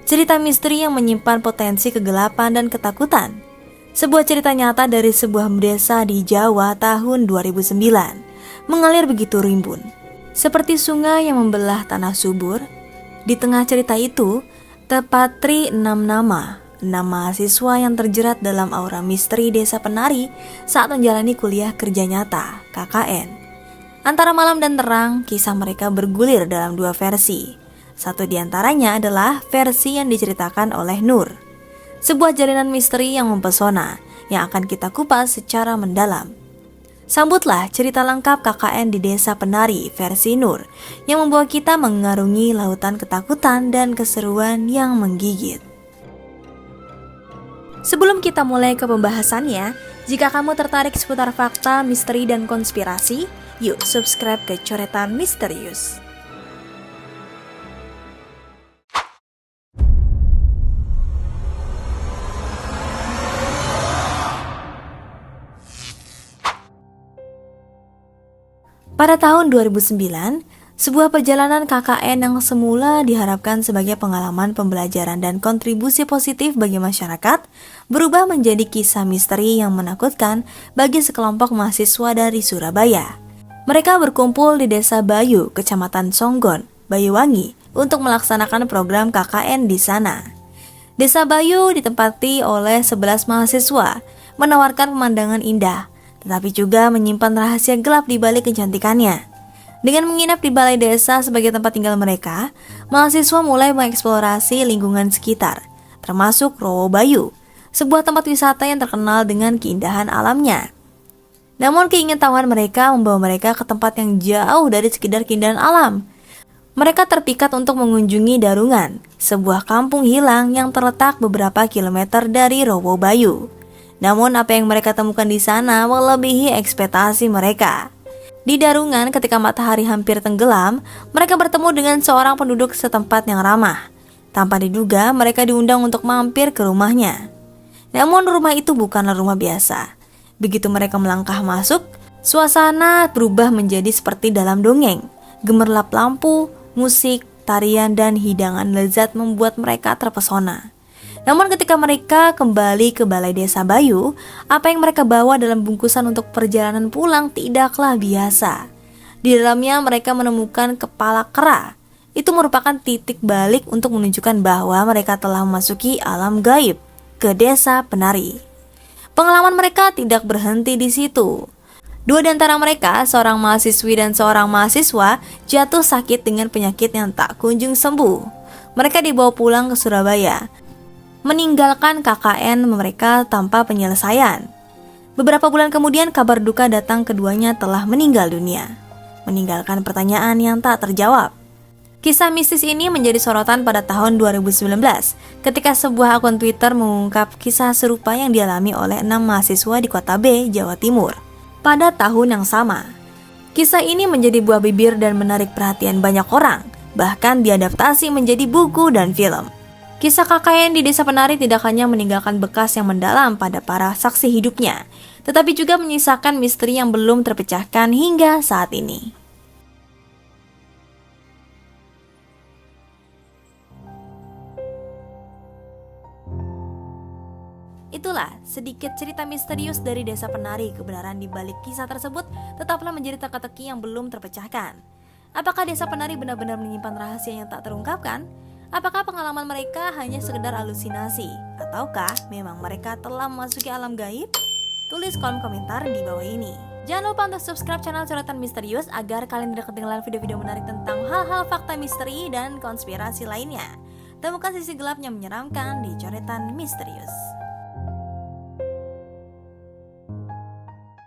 cerita misteri yang menyimpan potensi kegelapan dan ketakutan. Sebuah cerita nyata dari sebuah desa di Jawa tahun 2009 mengalir begitu rimbun, seperti sungai yang membelah tanah subur. Di tengah cerita itu, terpatri 6 nama, 6 mahasiswa yang terjerat dalam aura misteri Desa Penari saat menjalani kuliah kerja nyata, KKN. Antara malam dan terang, kisah mereka bergulir dalam 2 versi. Satu di antaranya adalah versi yang diceritakan oleh Nur, sebuah jalinan misteri yang mempesona yang akan kita kupas secara mendalam. Sambutlah cerita lengkap KKN di Desa Penari versi Nur yang membawa kita mengarungi lautan ketakutan dan keseruan yang menggigit. Sebelum kita mulai ke pembahasannya, jika kamu tertarik seputar fakta, misteri, dan konspirasi, yuk subscribe ke Coretan Misterius. Pada tahun 2009, sebuah perjalanan KKN yang semula diharapkan sebagai pengalaman pembelajaran dan kontribusi positif bagi masyarakat berubah menjadi kisah misteri yang menakutkan bagi sekelompok mahasiswa dari Surabaya. Mereka berkumpul di Desa Bayu, Kecamatan Songgon, Banyuwangi untuk melaksanakan program KKN di sana. Desa Bayu ditempati oleh 11 mahasiswa, menawarkan pemandangan indah, tetapi juga menyimpan rahasia gelap di balik kecantikannya. Dengan menginap di balai desa sebagai tempat tinggal mereka, mahasiswa mulai mengeksplorasi lingkungan sekitar, termasuk Rowo Bayu, sebuah tempat wisata yang terkenal dengan keindahan alamnya. Namun keingintahuan mereka membawa mereka ke tempat yang jauh dari sekedar keindahan alam. Mereka terpikat untuk mengunjungi Darungan, sebuah kampung hilang yang terletak beberapa kilometer dari Rowo Bayu. Namun apa yang mereka temukan di sana melebihi ekspektasi mereka. Di Darungan, ketika matahari hampir tenggelam, mereka bertemu dengan seorang penduduk setempat yang ramah. Tanpa diduga, mereka diundang untuk mampir ke rumahnya. Namun rumah itu bukanlah rumah biasa. Begitu mereka melangkah masuk, suasana berubah menjadi seperti dalam dongeng. Gemerlap lampu, musik, tarian, dan hidangan lezat membuat mereka terpesona. Namun ketika mereka kembali ke balai desa Bayu, apa yang mereka bawa dalam bungkusan untuk perjalanan pulang tidaklah biasa. Di dalamnya mereka menemukan kepala kera. Itu merupakan titik balik untuk menunjukkan bahwa mereka telah memasuki alam gaib ke Desa Penari. Pengalaman mereka tidak berhenti di situ. 2 di antara mereka, seorang mahasiswi dan seorang mahasiswa, jatuh sakit dengan penyakit yang tak kunjung sembuh. Mereka dibawa pulang ke Surabaya, meninggalkan KKN mereka tanpa penyelesaian. Beberapa bulan kemudian kabar duka datang, keduanya telah meninggal dunia, meninggalkan pertanyaan yang tak terjawab. Kisah mistis ini menjadi sorotan pada tahun 2019 ketika sebuah akun Twitter mengungkap kisah serupa yang dialami oleh 6 mahasiswa di Kota B, Jawa Timur pada tahun yang sama. Kisah ini menjadi buah bibir dan menarik perhatian banyak orang, bahkan diadaptasi menjadi buku dan film. Kisah KKN di Desa Penari tidak hanya meninggalkan bekas yang mendalam pada para saksi hidupnya, tetapi juga menyisakan misteri yang belum terpecahkan hingga saat ini. Itulah sedikit cerita misterius dari Desa Penari. Kebenaran di balik kisah tersebut tetaplah menjadi teka-teki yang belum terpecahkan. Apakah Desa Penari benar-benar menyimpan rahasia yang tak terungkapkan? Apakah pengalaman mereka hanya sekedar halusinasi? Ataukah memang mereka telah memasuki alam gaib? Tulis kolom komentar di bawah ini. Jangan lupa untuk subscribe channel Coretan Misterius agar kalian tidak ketinggalan video-video menarik tentang hal-hal fakta misteri dan konspirasi lainnya. Temukan sisi gelapnya menyeramkan di Coretan Misterius.